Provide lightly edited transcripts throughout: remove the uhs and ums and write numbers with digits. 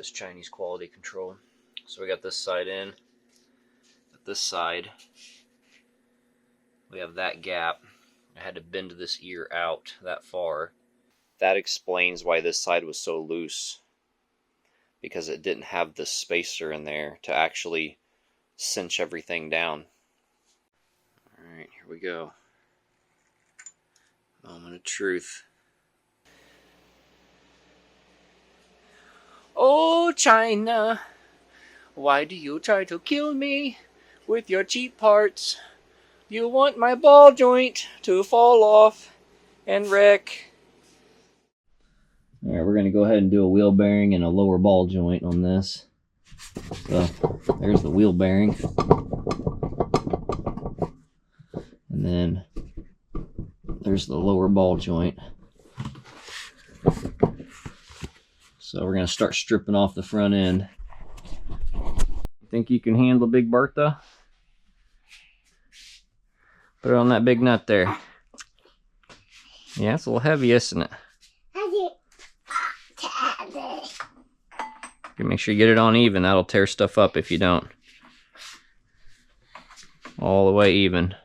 this Chinese quality control. So we got this side in. At this side, we have that gap. I had to bend this ear out that far. That explains why this side was so loose, because it didn't have this spacer in there to actually cinch everything down. Alright, here we go. Moment of truth. Oh, China, why do you try to kill me with your cheap parts? You want my ball joint to fall off and wreck. Alright, we're going to go ahead and do a wheel bearing and a lower ball joint on this. So, there's the wheel bearing. And then, there's the lower ball joint. So we're going to start stripping off the front end. You think you can handle Big Bertha? Put it on that big nut there. Yeah, it's a little heavy, isn't it? You make sure you get it on even. That'll tear stuff up if you don't. All the way even.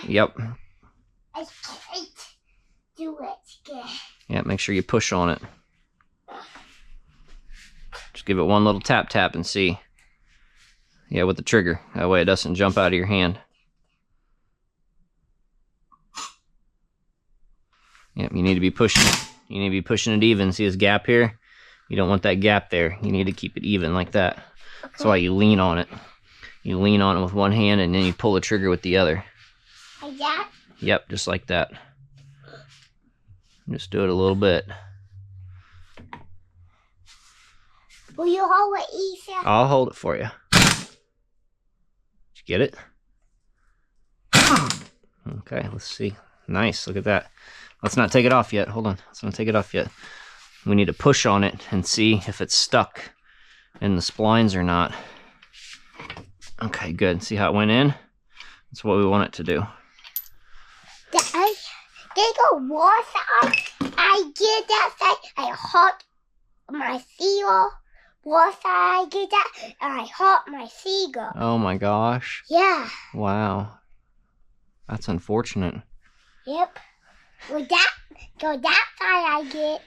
Yep. I can't do it. Yeah, make sure you push on it. Just give it one little tap tap and see. Yeah, with the trigger. That way it doesn't jump out of your hand. Yep, you need to be pushing it. You need to be pushing it even. See this gap here? You don't want that gap there. You need to keep it even like that. Okay. That's why you lean on it. You lean on it with one hand and then you pull the trigger with the other. Like that? Yep, just like that. Just do it a little bit. Will you hold it, Ethan? I'll hold it for you. Did you get it? Okay, let's see. Nice, look at that. Let's not take it off yet. Hold on, let's not take it off yet. We need to push on it and see if it's stuck in the splines or not. Okay, good. See how it went in? That's what we want it to do. They go one side. I get that side. I hot my seal. One side I get that, and I hot my seagull. Oh my gosh. Yeah. Wow. That's unfortunate. Yep. Well, that side I get.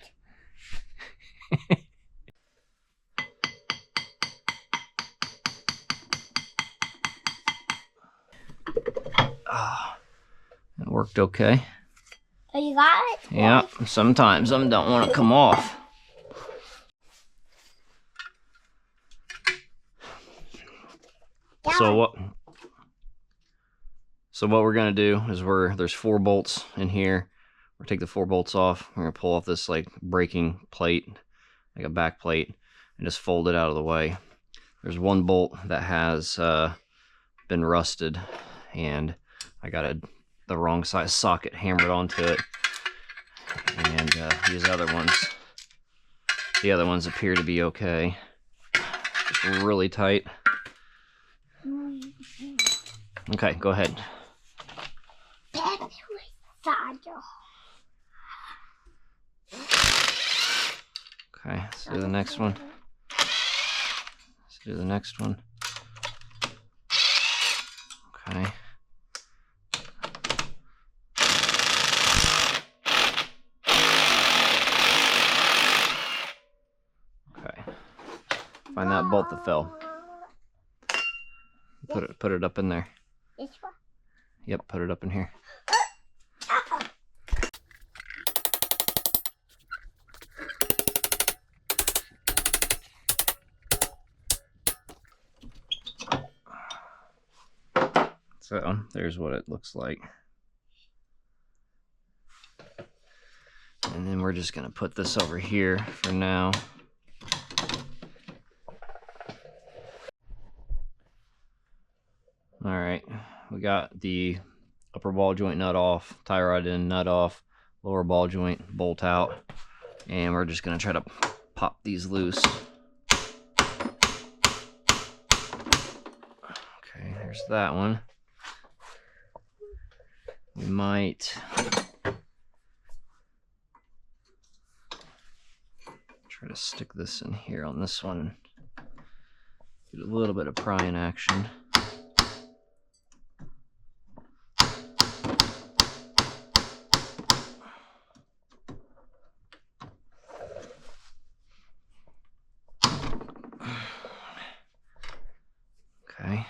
Oh, it worked okay. Oh, you got it? Yeah, sometimes them don't want to come off. So what we're gonna do is there's 4 bolts in here. We're gonna take the 4 bolts off. We're gonna pull off this like braking plate, like a back plate, and just fold it out of the way. There's 1 bolt that has been rusted, and I got the wrong size socket hammered onto it. And the other ones appear to be okay. Just really tight. Okay, go ahead. Okay, let's do the next one. Let's do the next one. Okay. Okay. Find that bolt that fell. Put it up in there. This one? Yep, put it up in here. So, there's what it looks like. And then we're just going to put this over here for now. Alright, we got the upper ball joint nut off, tie rod in, nut off, lower ball joint bolt out, and we're just going to try to pop these loose. Okay, there's that one. We might Try to stick this in here on this one. Get a little bit of prying action. Okay.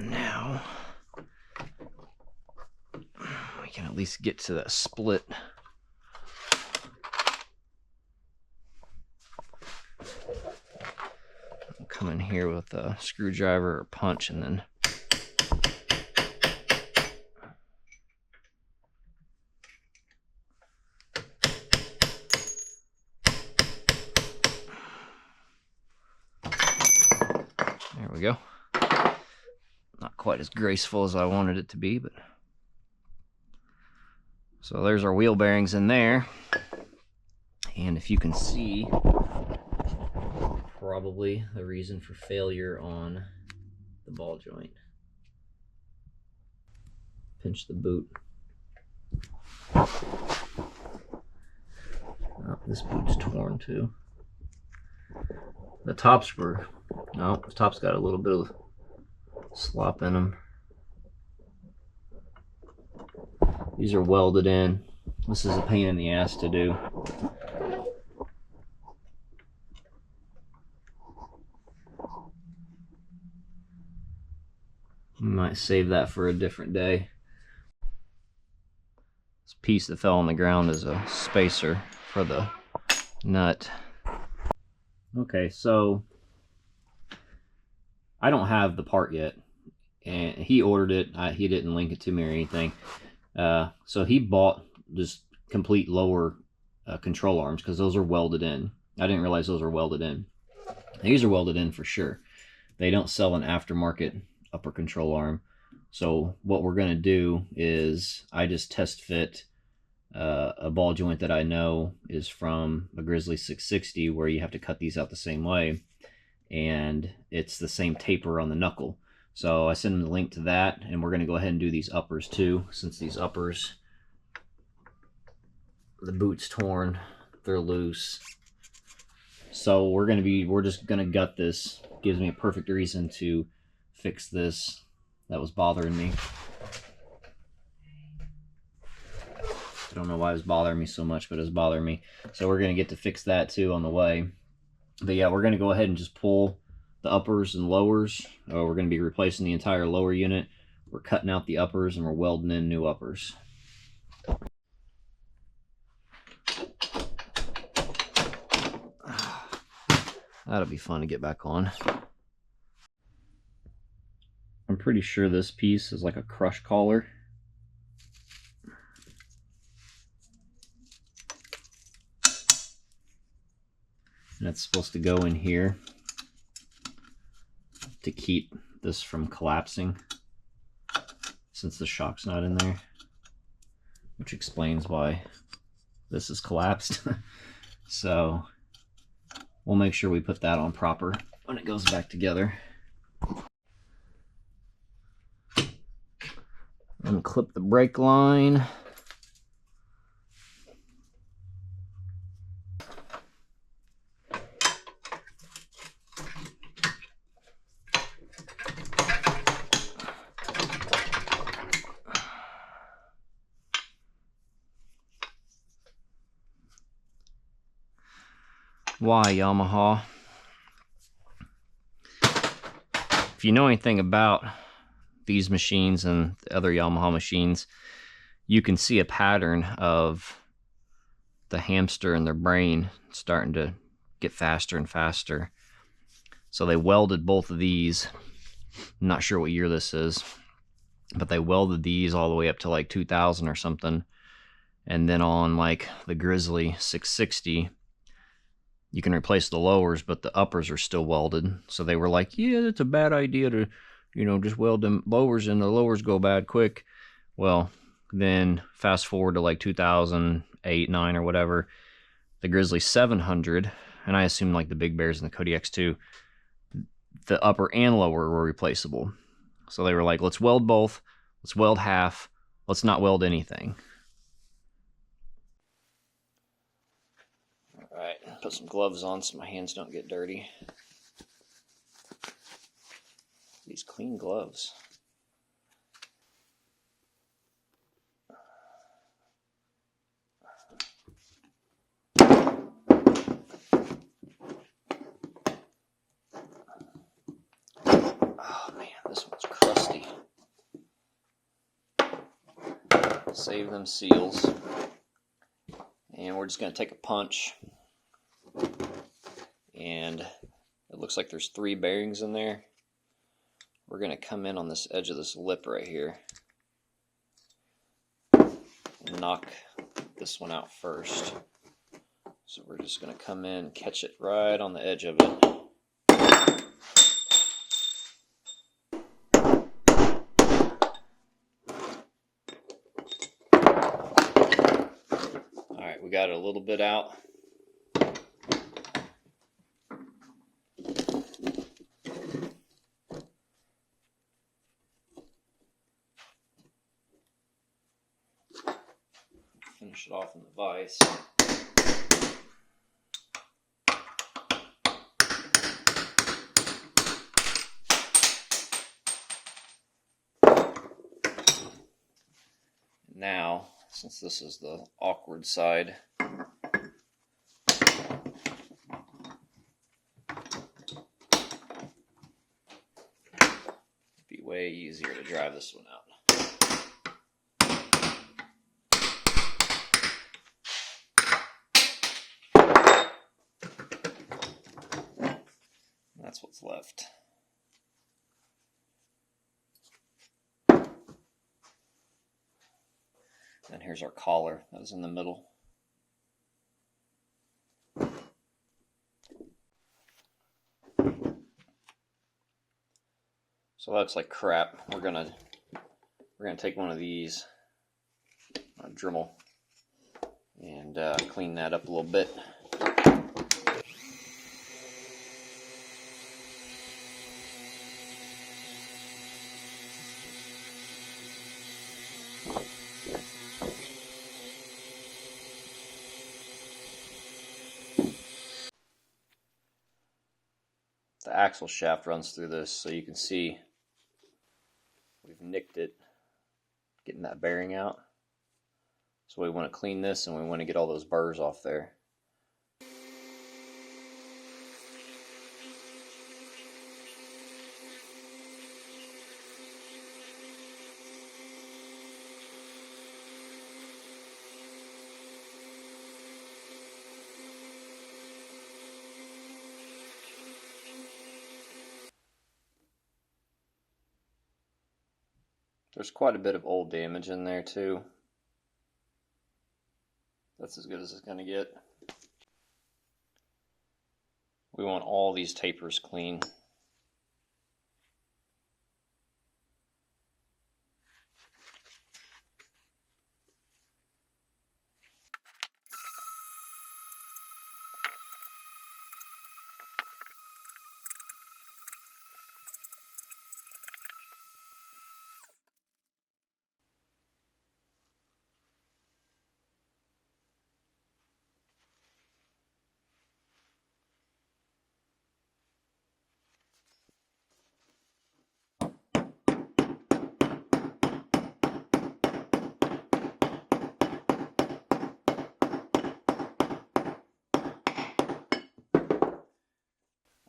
Now we can at least get to that split. I'll come in here with a screwdriver or punch and then there we go. Not quite as graceful as I wanted it to be, but so there's our wheel bearings in there. And if you can see, probably the reason for failure on the ball joint. Pinch the boot. Oh, this boot's torn too. The tops were, no, the top's got a little bit of slop in them. These are welded in. This is a pain in the ass to do. Might save that for a different day. This piece that fell on the ground is a spacer for the nut. Okay, so I don't have the part yet, and he ordered it. He didn't link it to me or anything. So he bought just complete lower control arms because those are welded in. I didn't realize those are welded in. These are welded in for sure. They don't sell an aftermarket upper control arm. So what we're going to do is I just test fit a ball joint that I know is from a Grizzly 660 where you have to cut these out the same way, and it's the same taper on the knuckle. So I send them the link to that, and we're going to go ahead and do these uppers too, since these uppers, the boot's torn, they're loose. So we're just going to gut this. Gives me a perfect reason to fix this that was bothering me. I don't know why it was bothering me so much, but it was bothering me. So we're going to get to fix that too on the way. But yeah, we're going to go ahead and just pull the uppers and lowers. We're going to be replacing the entire lower unit. We're cutting out the uppers and we're welding in new uppers. That'll be fun to get back on. I'm pretty sure this piece is like a crush collar. And it's supposed to go in here to keep this from collapsing, since the shock's not in there, which explains why this is collapsed. So we'll make sure we put that on proper when it goes back together. Unclip the brake line. Why, Yamaha? If you know anything about these machines and the other Yamaha machines, you can see a pattern of the hamster in their brain starting to get faster and faster. So they welded both of these. I'm not sure what year this is, but they welded these all the way up to like 2000 or something. And then on like the Grizzly 660, you can replace the lowers, but the uppers are still welded. So they were like, yeah, it's a bad idea to, you know, just weld them lowers and the lowers go bad quick. Well, then fast forward to like 2008, 9 or whatever, the Grizzly 700, and I assume like the Big Bears and the Kodiaks too, the upper and lower were replaceable. So they were like, let's weld both. Let's weld half. Let's not weld anything. All right, put some gloves on so my hands don't get dirty. These clean gloves. Oh man, this one's crusty. Save them seals. And we're just going to take a punch. And it looks like there's 3 bearings in there. We're going to come in on this edge of this lip right here and knock this one out first. So we're just going to come in and catch it right on the edge of it. Alright, we got it a little bit out. Finish it off in the vise. Now, since this is the awkward side, it'd be way easier to drive this one out. That's what's left. And here's our collar that was in the middle. So that looks like crap. We're gonna take one of these, a Dremel, and clean that up a little bit. The axle shaft runs through this, so you can see we've nicked it getting that bearing out. So we want to clean this and we want to get all those burrs off there. There's quite a bit of old damage in there too. That's as good as it's going to get. We want all these tapers clean.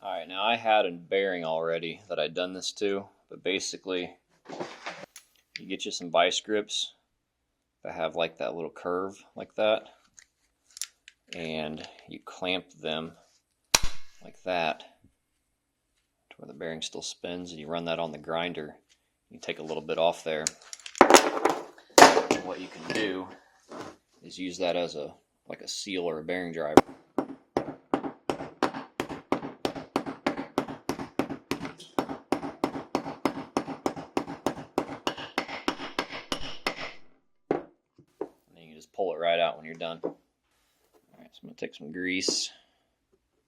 Alright, now I had a bearing already that I'd done this to, but basically you get you some vice grips that have like that little curve like that, and you clamp them like that to where the bearing still spins, and you run that on the grinder. You take a little bit off there, and what you can do is use that as a like a seal or a bearing driver. Just pull it right out when you're done. Alright, so I'm going to take some grease.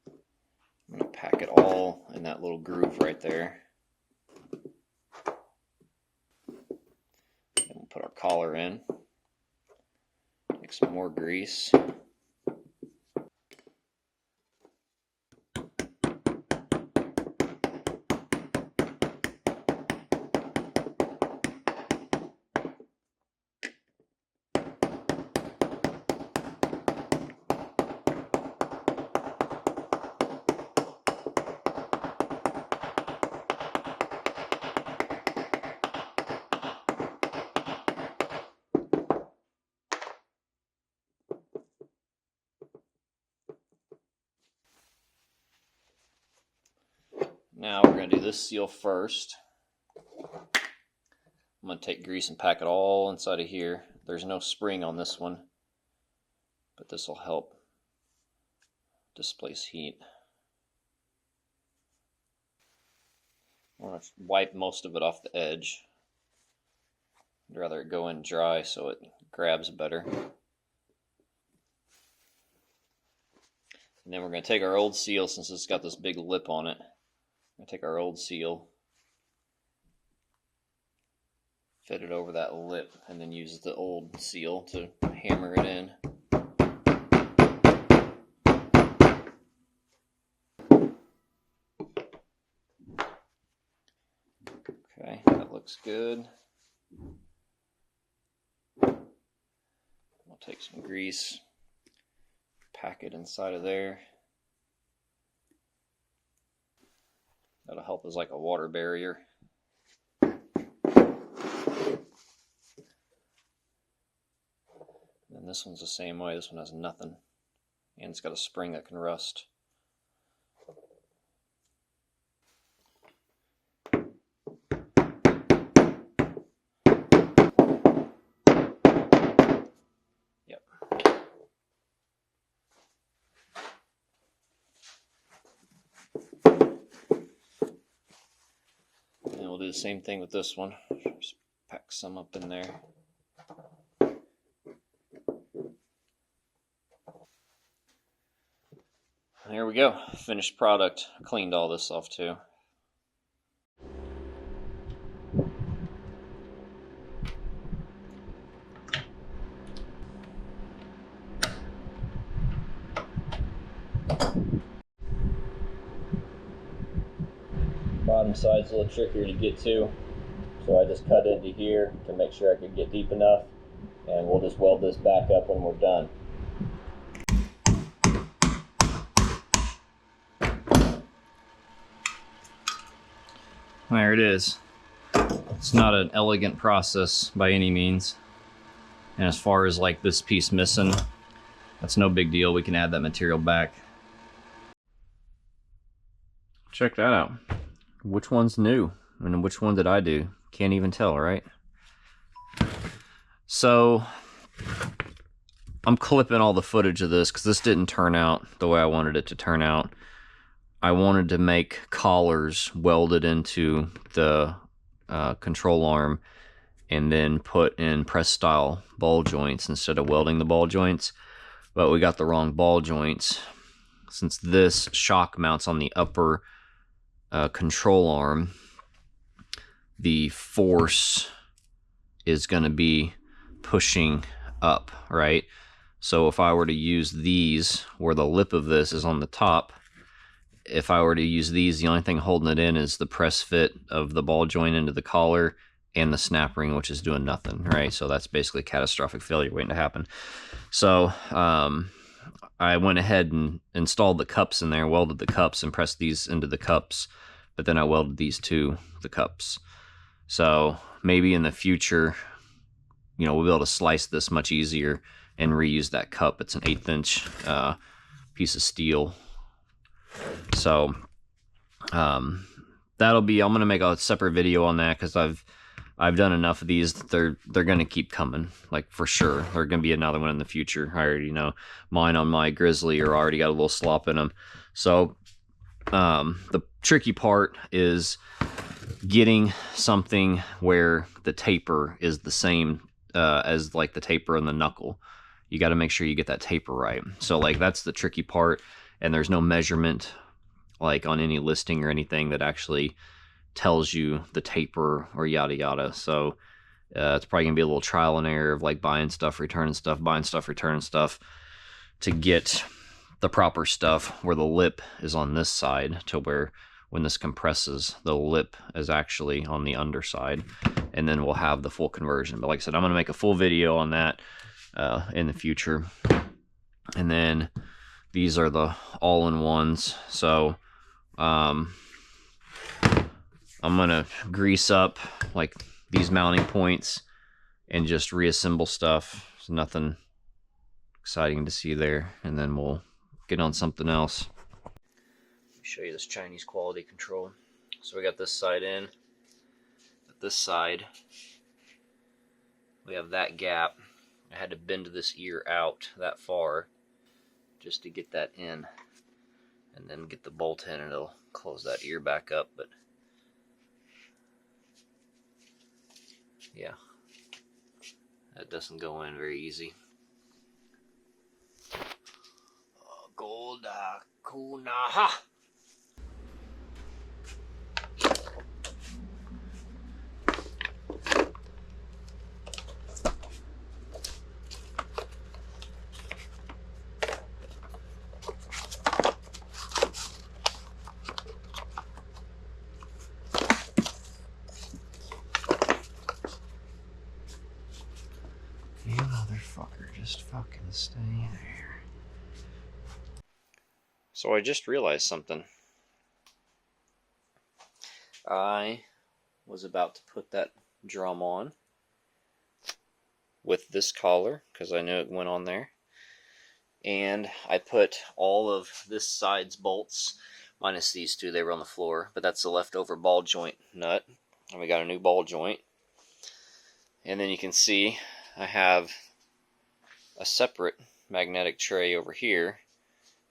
I'm going to pack it all in that little groove right there. collar in. Take some more grease. Now we're going to do this seal first. I'm going to take grease and pack it all inside of here. There's no spring on this one, but this will help displace heat. I want to wipe most of it off the edge. I'd rather it go in dry so it grabs better. And then we're going to take our old seal, since it's got this big lip on it. I'm going to take our old seal, fit it over that lip, and then use the old seal to hammer it in. Okay, that looks good. We'll take some grease, pack it inside of there. That'll help as like a water barrier. And this one's the same way. This one has nothing. And it's got a spring that can rust. Yep. And we'll do the same thing with this one. Just pack some up in there. There we go. Finished product. Cleaned all this off too. Bottom side's a little trickier to get to, so I just cut into here to make sure I could get deep enough, and we'll just weld this back up when we're done. There it is. It's not an elegant process by any means, and as far as like this piece missing, that's no big deal. We can add that material back. Check that out. Which one's new and which one did I do? Can't even tell, right? So I'm clipping all the footage of this because this didn't turn out the way I wanted it to turn out. I wanted to make collars welded into the control arm and then put in press style ball joints instead of welding the ball joints, but we got the wrong ball joints. Since this shock mounts on the upper control arm, the force is going to be pushing up, right? So if I were to use these where the lip of this is on the top, if I were to use these, the only thing holding it in is the press fit of the ball joint into the collar and the snap ring, which is doing nothing, right? So that's basically catastrophic failure waiting to happen. So I went ahead and installed the cups in there, welded the cups and pressed these into the cups, but then I welded these to the cups. So maybe in the future, you know, we'll be able to slice this much easier and reuse that cup. It's an 1/8 inch piece of steel. So that'll be, I'm gonna make a separate video on that because I've done enough of these that they're gonna keep coming, like for sure. There's gonna be another one in the future. I already know mine on my Grizzly are already got a little slop in them. So the tricky part is getting something where the taper is the same as like the taper in the knuckle. You got to make sure you get that taper right. So like that's the tricky part, and there's no measurement like on any listing or anything that actually tells you the taper or yada yada. So It's probably going to be a little trial and error of like buying stuff, returning stuff, buying stuff, returning stuff to get the proper stuff where the lip is on this side, to where when this compresses, the lip is actually on the underside, and then we'll have the full conversion. But like I said, I'm going to make a full video on that in the future. And then these are the all-in-ones. So I'm going to grease up like these mounting points and just reassemble stuff. There's nothing exciting to see there. And then we'll get on something else. Let me show you this Chinese quality control. So we got this side in. At this side, we have that gap. I had to bend this ear out that far just to get that in, and then get the bolt in, and it'll close that ear back up. But yeah, that doesn't go in very easy. Gold Kunaha. You motherfucker, just fucking stay there. So I just realized something. I was about to put that drum on with this collar, because I knew it went on there. And I put all of this side's bolts, minus these two, they were on the floor, but that's the leftover ball joint nut. And we got a new ball joint. And then you can see I have a separate magnetic tray over here.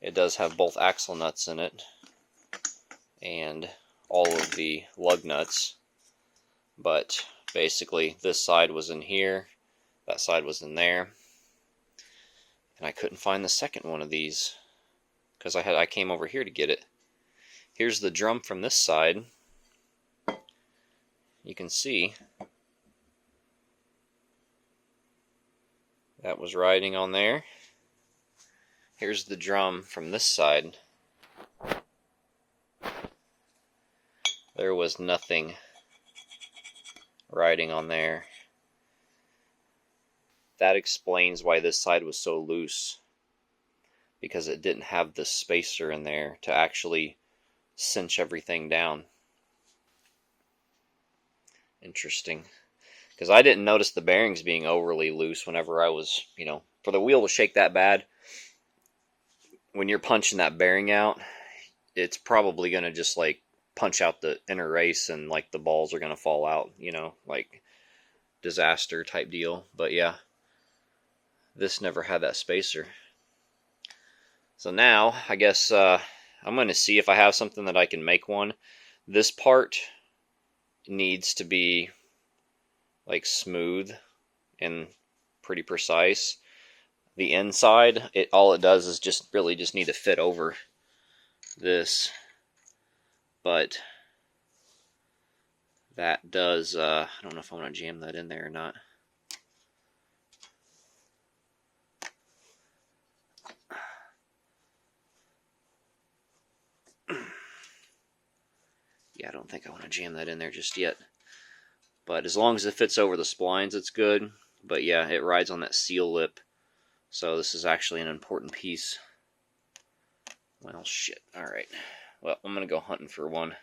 It does have both axle nuts in it and all of the lug nuts, but basically this side was in here, that side was in there, and I couldn't find the second one of these because I came over here to get it. Here's the drum from this side. You can see that was riding on there. Here's the drum from this side. There was nothing riding on there. That explains why this side was so loose, because it didn't have the spacer in there to actually cinch everything down. Interesting. Because I didn't notice the bearings being overly loose whenever I was, for the wheel to shake that bad, when you're punching that bearing out, it's probably going to just like punch out the inner race, and like the balls are going to fall out, like disaster type deal. But yeah, this never had that spacer. So now I guess I'm going to see if I have something that I can make one. This part needs to be like smooth and pretty precise. The inside, all it does is just really just need to fit over this. But that does, I don't know if I want to jam that in there or not. Yeah, I don't think I want to jam that in there just yet. But as long as it fits over the splines, it's good. But yeah, it rides on that seal lip. So this is actually an important piece. Well, shit. Alright. Well, I'm going to go hunting for one.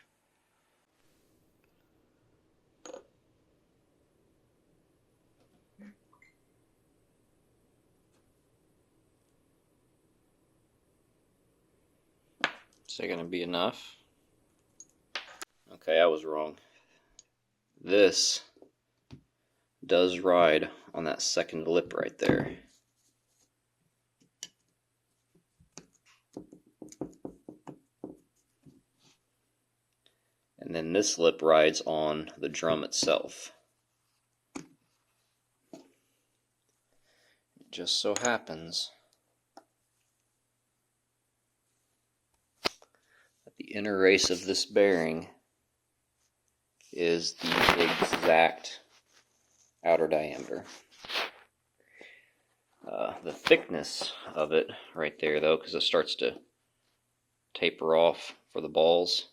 Is that going to be enough? Okay, I was wrong. This does ride on that second lip right there. And then this lip rides on the drum itself. It just so happens that the inner race of this bearing is the exact outer diameter. The thickness of it right there, though, because it starts to taper off for the balls.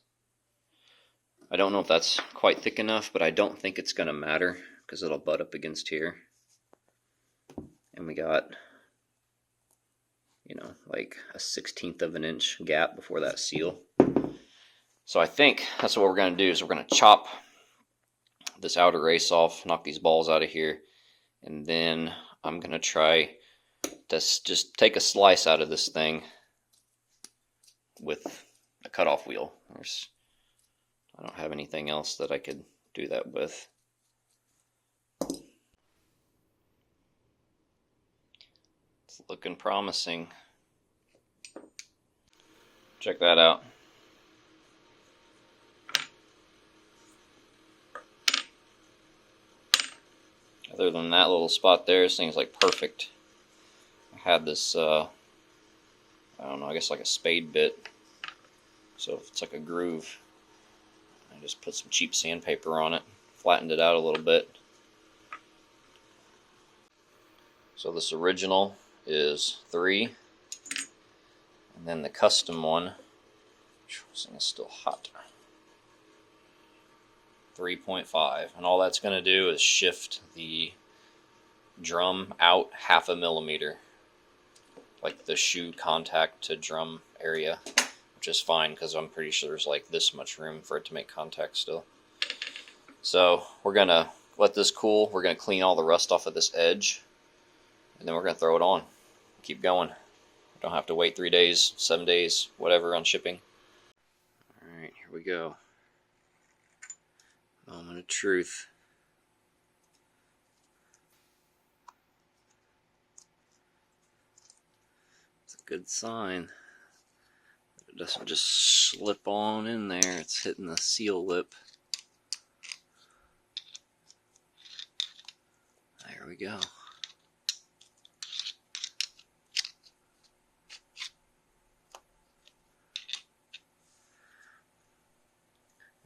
I don't know if that's quite thick enough, but I don't think it's going to matter because it'll butt up against here. And we got, you know, like a 1/16 of an inch gap before that seal. So I think that's what we're going to do is we're going to chop this outer race off, knock these balls out of here, and then I'm going to try to just take a slice out of this thing with a cutoff wheel. I don't have anything else that I could do that with. It's looking promising. Check that out. Other than that little spot there, this thing's like perfect. I had this, I don't know, I guess like a spade bit. So it's like a groove. I just put some cheap sandpaper on it, flattened it out a little bit. So this original is 3, and then the custom one, this thing is still hot, 3.5, and all that's going to do is shift the drum out 0.5 millimeter, like the shoe contact to drum area, which is fine because I'm pretty sure there's like this much room for it to make contact still. So we're going to let this cool. We're going to clean all the rust off of this edge, and then we're going to throw it on. Keep going. Don't have to wait 3 days, 7 days, whatever on shipping. Alright, here we go. Moment of truth. It's a good sign. It doesn't just slip on in there. It's hitting the seal lip. There we go.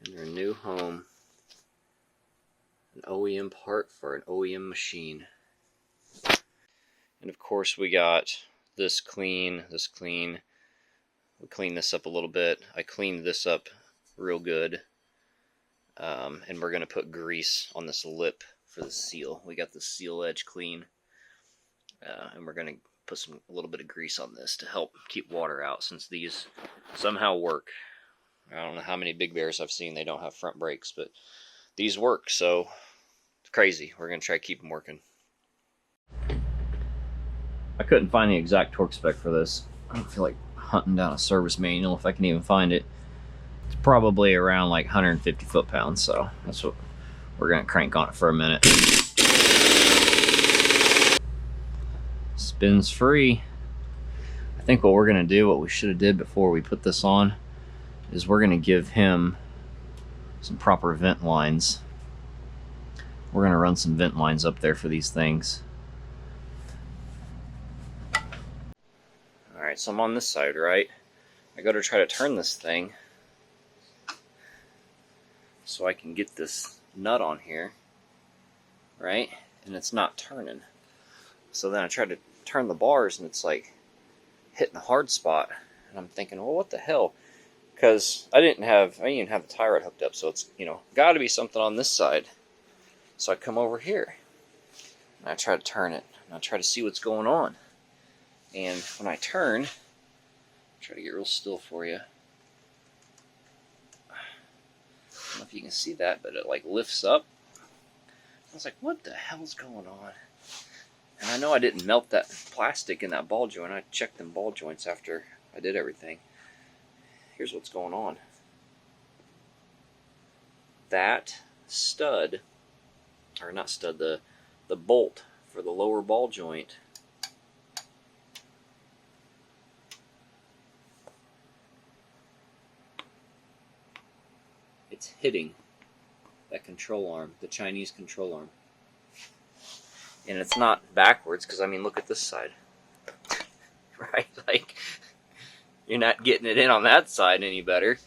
In their new home. An OEM part for an OEM machine. And of course we got this clean, this clean. We cleaned this up a little bit. I cleaned this up real good. And we're going to put grease on this lip for the seal. We got the seal edge clean. And we're going to put a little bit of grease on this to help keep water out, since these somehow work. I don't know how many Big Bears I've seen they don't have front brakes, but these work, so it's crazy. We're going to try to keep them working. I couldn't find the exact torque spec for this. I don't feel like hunting down a service manual if I can even find it. It's probably around like 150 foot-pounds, so that's what we're going to crank on it for a minute. Spins free. I think what we're going to do, what we should have did before we put this on, is we're going to give him some proper vent lines. We're going to run some vent lines up there for these things. Alright, so I'm on this side, right? I go to try to turn this thing so I can get this nut on here, right? And it's not turning. So then I try to turn the bars and it's like hitting a hard spot. And I'm thinking, well, what the hell? Because I didn't even have the tie rod hooked up, so it's, you know, got to be something on this side. So I come over here and I try to turn it and I try to see what's going on. And when I turn, try to get real still for you. I don't know if you can see that, but it like lifts up. I was like, what the hell's going on? And I know I didn't melt that plastic in that ball joint. I checked them ball joints after I did everything. Here's what's going on. That stud, or not stud, the bolt for the lower ball joint it's hitting that control arm, the Chinese control arm. And it's not backwards, because I mean, look at this side. Right? Like, you're not getting it in on that side any better.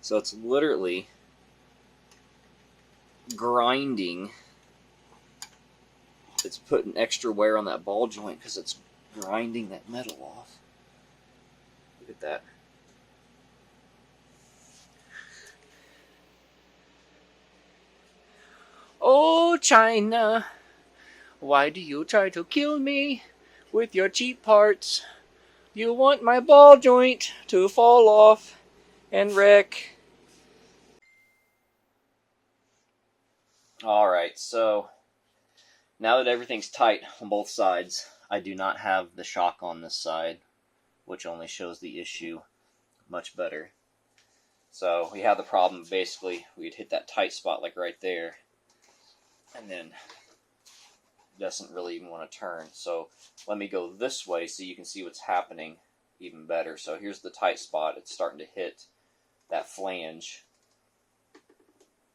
So it's literally grinding it's putting extra wear on that ball joint because it's grinding that metal off. Look at that. Oh, China, why do you try to kill me with your cheap parts? You want my ball joint to fall off and wreck. Alright, so now that everything's tight on both sides, I do not have the shock on this side, which only shows the issue much better. So we have the problem, basically, we'd hit that tight spot like right there, and then it doesn't really even want to turn. So let me go this way so you can see what's happening even better. So here's the tight spot. It's starting to hit that flange.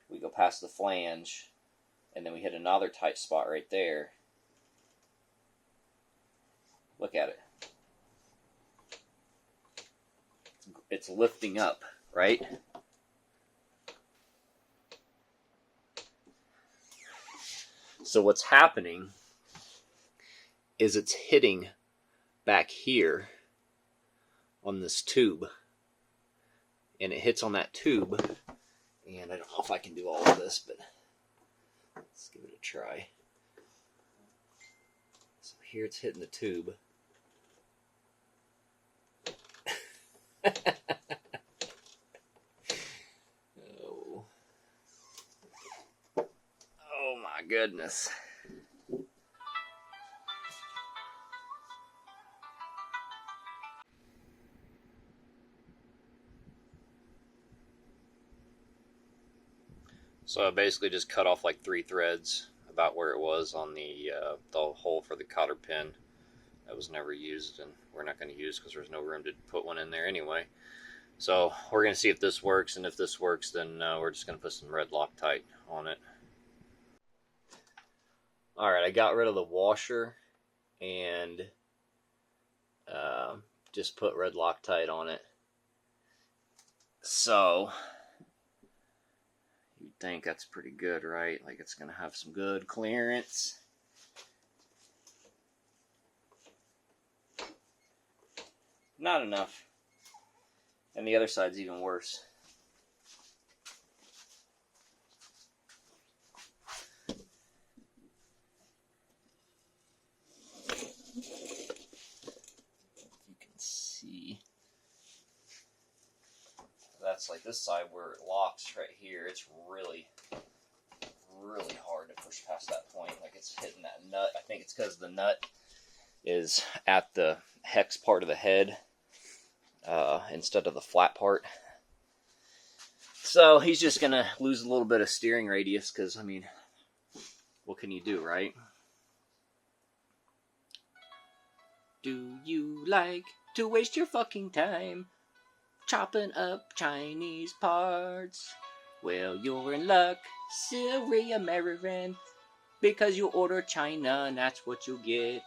We go past the flange, and then we hit another tight spot right there. Look at it. It's lifting up, right? So what's happening is it's hitting back here on this tube. And it hits on that tube. And I don't know if I can do all of this, but let's give it a try. So here it's hitting the tube. Oh. Oh my goodness. So I basically just cut off like 3 threads about where it was on the hole for the cotter pin that was never used, and we're not going to use because there's no room to put one in there anyway. So we're going to see if this works, and if this works, then we're just going to put some red Loctite on it. Alright, I got rid of the washer and just put red Loctite on it. So you'd think that's pretty good, right? Like it's going to have some good clearance. Not enough. And the other side's even worse. You can see. That's like this side where it locks right here. It's really hard to push past that point. Like it's hitting that nut. I think it's because the nut is at the hex part of the head instead of the flat part. So he's just going to lose a little bit of steering radius because, I mean, what can you do, right? Do you like to waste your fucking time chopping up Chinese parts? Well, you're in luck, silly American, because you order China and that's what you get.